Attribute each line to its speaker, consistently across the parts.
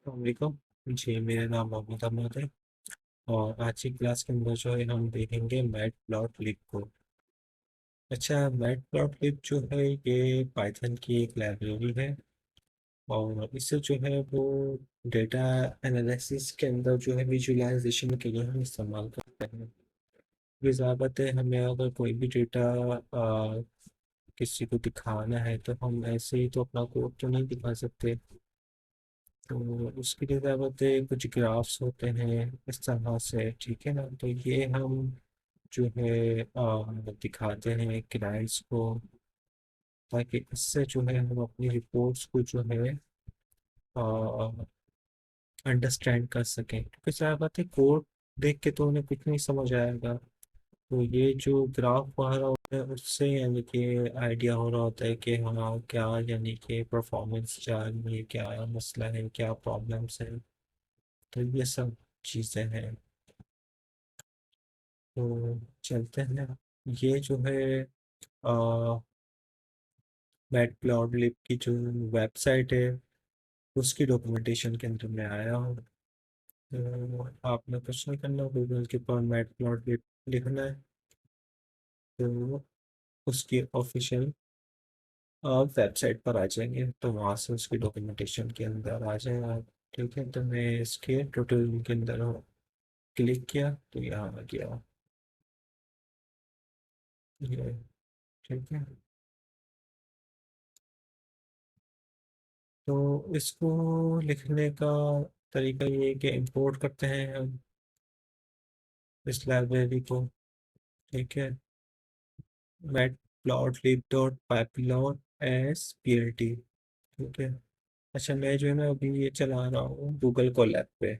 Speaker 1: वालेकुम। जी, मेरा नाम मोहम्मद अहमद है और आज की क्लास के अंदर जो है हम देखेंगे मैट प्लॉट लिब को। अच्छा, मैट प्लॉट लिब जो है ये पाइथन की एक लाइब्रेरी है और इससे जो है वो डेटा एनालिसिस के अंदर जो है विजुअलाइजेशन के लिए हम इस्तेमाल करते हैं। ये ज़्यादातर है हमें अगर कोई भी डेटा किसी को दिखाना है तो हम ऐसे ही तो अपना कोड तो नहीं दिखा सकते। तो उसके लिए क्या बोलते हैं, कुछ ग्राफ्स होते हैं इस तरह से, ठीक है ना। तो ये हम जो है दिखाते हैं क्लाइंट्स को, ताकि इससे जो है हम अपनी रिपोर्ट्स को जो है अंडरस्टैंड कर सकें, क्योंकि क्या बात है, कोड देख के तो उन्हें कुछ नहीं समझ आएगा। तो ये जो ग्राफ वगैरह होता है उससे यानी कि आइडिया हो रहा होता है कि हाँ क्या यानी कि परफॉर्मेंस क्या है, क्या मसला है, क्या प्रॉब्लम्स है। तो ये सब चीज़ें हैं। तो चलते हैं। ये जो है मैटप्लॉटलिब की जो वेबसाइट है उसकी डॉक्यूमेंटेशन के अंदर मैं आया हूँ। तो आपने कुछ नहीं करना, गूगल के ऊपर मैटप्लॉटलिब लिखना है। तो उसकी ऑफिशियल वेबसाइट पर आ जाएंगे, तो वहाँ से उसकी डॉक्यूमेंटेशन के अंदर आ जाएगा आप। ठीक है, तो मैं इसके ट्यूटोरियल के अंदर क्लिक किया तो यहाँ आ गया ये। ठीक है, तो इसको लिखने का तरीका ये है कि इंपोर्ट करते हैं हम इस लाइब्रेरी को। ठीक है, matplotlib dot pyplot as P L T. ठीक है। अच्छा, मैं जो है ना अभी ये चला रहा हूँ गूगल कोलैब पे।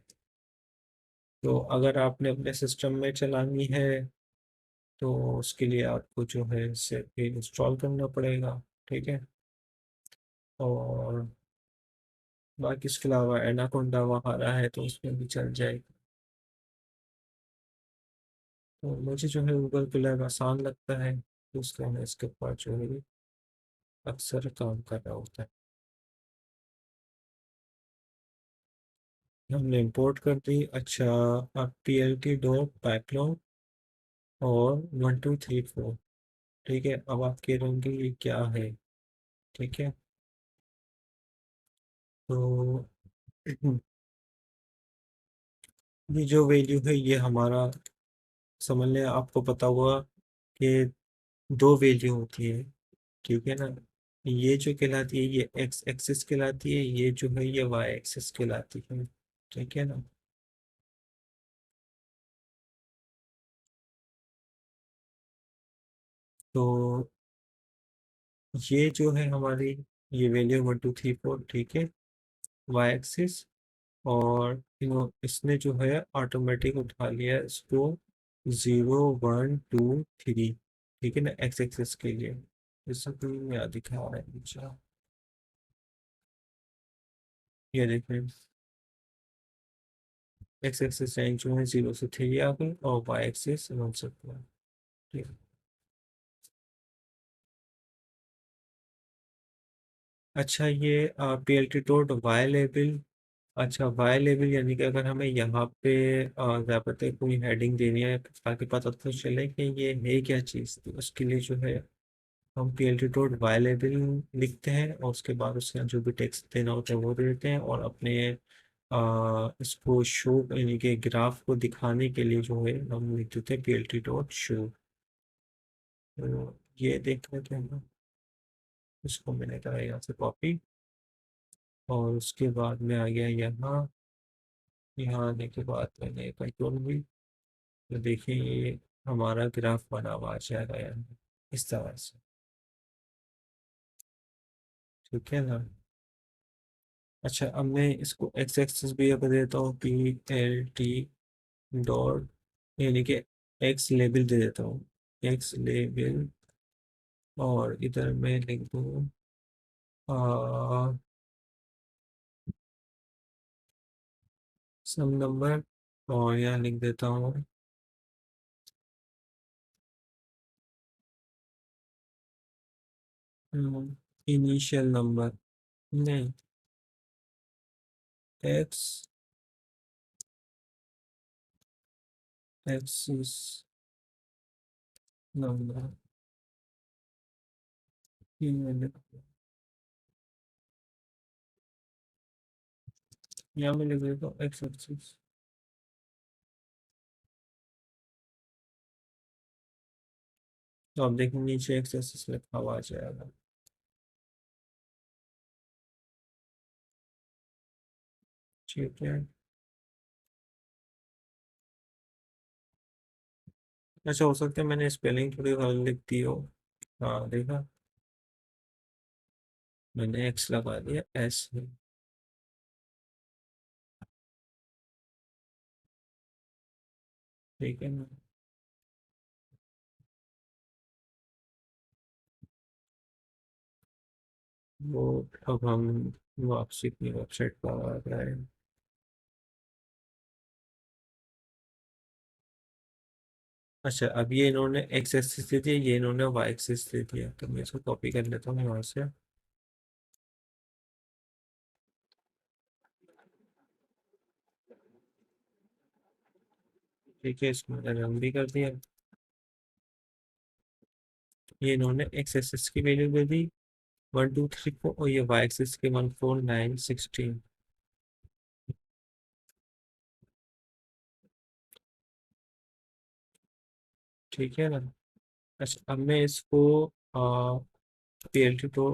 Speaker 1: तो अगर आपने अपने सिस्टम में चलानी है तो उसके लिए आपको जो है इसे इंस्टॉल करना पड़ेगा। ठीक है, और बाकी इसके अलावा एनाकोंडा वगैरह है तो उसमें भी चल जाएगा। तो मुझे जो है गूगल कोलैब आसान लगता है, तो इसलिए मैं इसके ऊपर जो है अक्सर काम कर रहा होता है। हमने इंपोर्ट कर दी। अच्छा, अब P L T dot pipeline और 1 2 3 4। ठीक है, अब आप कह रहे होंगे ये क्या है। ठीक है, तो ये जो वैल्यू है ये हमारा, समझ लें आपको पता हुआ कि दो वैल्यू होती है। ठीक है ना, ये जो कहलाती है ये एक्स एक्सिस कहलाती है, ये जो है ये वाई एक्सिस कहलाती है। ठीक है ना। तो ये जो है हमारी ये वैल्यू 1 2 3 4, ठीक है, वाई एक्सिस। और इसने जो है ऑटोमेटिक उठा लिया इसको 0 1 2 3। ठीक है ना, एक्स एक्सिस के लिए जैसा कि यहाँ दिखा रहा है नीचे। ये देखिए, एक्स एक्सिस रेंज जो है 0 से 3 आ गई और वाई एक्सिस 1 से 4। ठीक है। अच्छा, ये P L T dot Y label. अच्छा, वाई लेबल यानी कि अगर हमें यहाँ पे क्या पता है कोई हेडिंग देनी है ताकि पता तो चले कि ये है क्या चीज़, तो उसके लिए जो है हम P L T dot Y label लिखते हैं और उसके बाद उसके जो भी टेक्स्ट देना होता है वो दे देते हैं, और अपने इसको शो यानी कि ग्राफ को दिखाने के लिए जो है हम लिख देते हैं P L T dot show. तो ये देख लेते हैं, इसको मैंने करा यहाँ से कॉपी और उसके बाद में आ गया यहाँ। यहाँ आने के बाद मैंने कंट्रोल भी, तो देखिए ये हमारा ग्राफ बना हुआ आ जाएगा यहाँ इस तरह से। ठीक है ना। अच्छा, अब मैं इसको एक्स एक्सिस भी अगर देता हूँ पी एल टी डॉट यानी कि एक्स लेबल दे देता हूँ, एक्स लेबल। और इधर मैं लिख दूँ सम नंबर, और यहाँ लिख देता हूँ इनिशियल नंबर। नहीं, एक्स एक्सिस नंबर ये मैंने यहाँ में लिख देता हूँ एक्स एक्सिस। तो आप देखिए नीचे एक्स एक्सिस लिखा हुआ आ जाएगा। ठीक है। अच्छा, हो सकता है मैंने स्पेलिंग थोड़ी गलत लिख दी हो। हाँ देखा, मैंने एक्स लगा दिया एस में। ठीक है ना। वो अब हम वापसी अपनी वेबसाइट पर आ गए हैं। अच्छा, अब ये इन्होंने एक्स एक्सिस दे दिया, ये इन्होंने वाई एक्सिस दे दिया, तो मैं इसको कॉपी कर लेता हूँ यहाँ से। ठीक है, इसको मैंने रन भी कर दिया। ये इन्होंने एक्स एक्सिस की वैल्यू दे दी 1 2 3 4, और ये वाई एक्सिस की 1 4 9 16। ठीक है ना। अच्छा, अब मैं इसको पीएलटी तो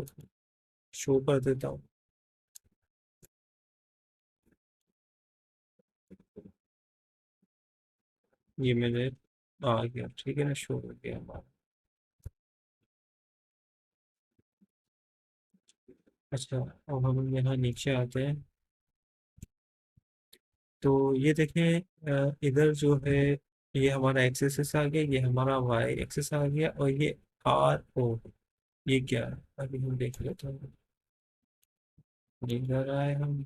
Speaker 1: शो कर देता हूँ। ये मैंने आ गया, ठीक है ना, शो हो गया हमारा। अच्छा, अब हम यहाँ नीचे आते हैं। तो ये देखें, इधर जो है ये हमारा एक्स एक्सिस आ गया, ये हमारा वाई एक्सिस आ गया, और ये आर ओ, ये क्या है अभी हम देख लेते हैं। इधर आए हम।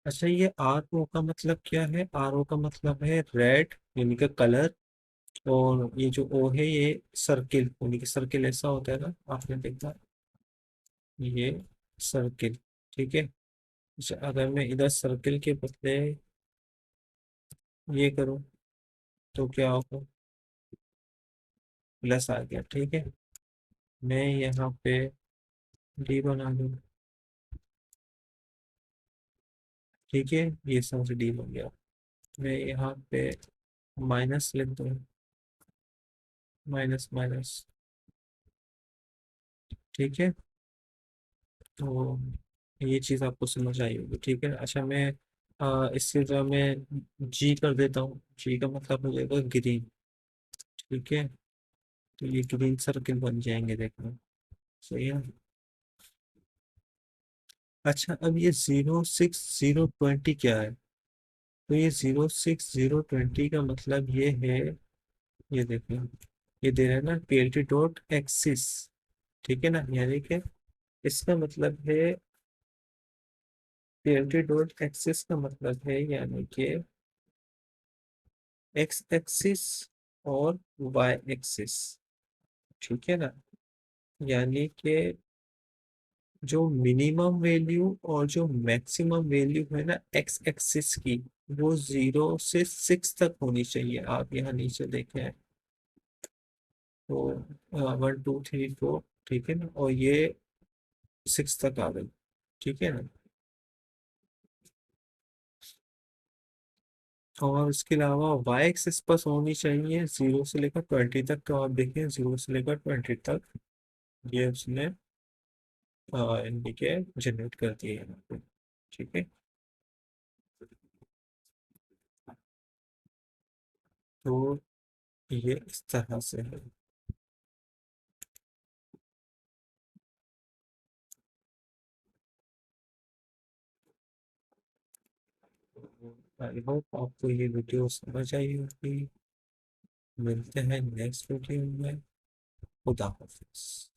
Speaker 1: अच्छा, ये आर ओ का मतलब क्या है? आर ओ का मतलब है रेड, यानी कि कलर। और ये जो ओ है ये सर्किल, यानी कि सर्किल ऐसा होता है ना, आपने देखा, ये सर्किल। ठीक है। अच्छा, अगर मैं इधर सर्किल के बदले ये करूँ तो क्या होगा? प्लस आ गया। ठीक है। मैं यहाँ पे डी बना दूँ। ठीक है, ये समझ डी बन गया। मैं यहाँ पे माइनस लिख दूँ, माइनस माइनस। ठीक है। तो ये चीज़ आपको समझ आई होगी। ठीक है। अच्छा, मैं इससे जो मैं जी कर देता हूँ, जी का मतलब हो जाएगा ग्रीन। ठीक है। तो ये ग्रीन सर्किल बन जाएंगे, देखना सही है। अच्छा, अब ये 0 6 0 20 क्या है? तो ये 0 6 0 20 का मतलब ये है, ये देखो, ये दे रहा है ना पीएलटी डॉट एक्सिस। ठीक है ना, यानी कि इसका मतलब है, पीएलटी डॉट एक्सिस का मतलब है यानी कि एक्स एक्सिस और वाई एक्सिस। ठीक है ना। यानी कि जो मिनिमम वैल्यू और जो मैक्सिमम वैल्यू है ना एक्स एक्सिस की, वो 0 से 6 तक होनी चाहिए। आप यहाँ नीचे देखें तो 1 2 3 4, ठीक है ना, और ये 6 तक आ गई। ठीक है ना। और इसके अलावा वाई एक्सिस पर होनी चाहिए 0 से लेकर 20 तक। तो आप देखिए 0 से लेकर 20 तक ये उसने इनके जनरेट कर दिए यहाँ पे। ठीक है। तो ये इस तरह से है। आई होप आपको ये वीडियो समझ आई होगी। मिलते हैं नेक्स्ट वीडियो में। खुदा हाफिज।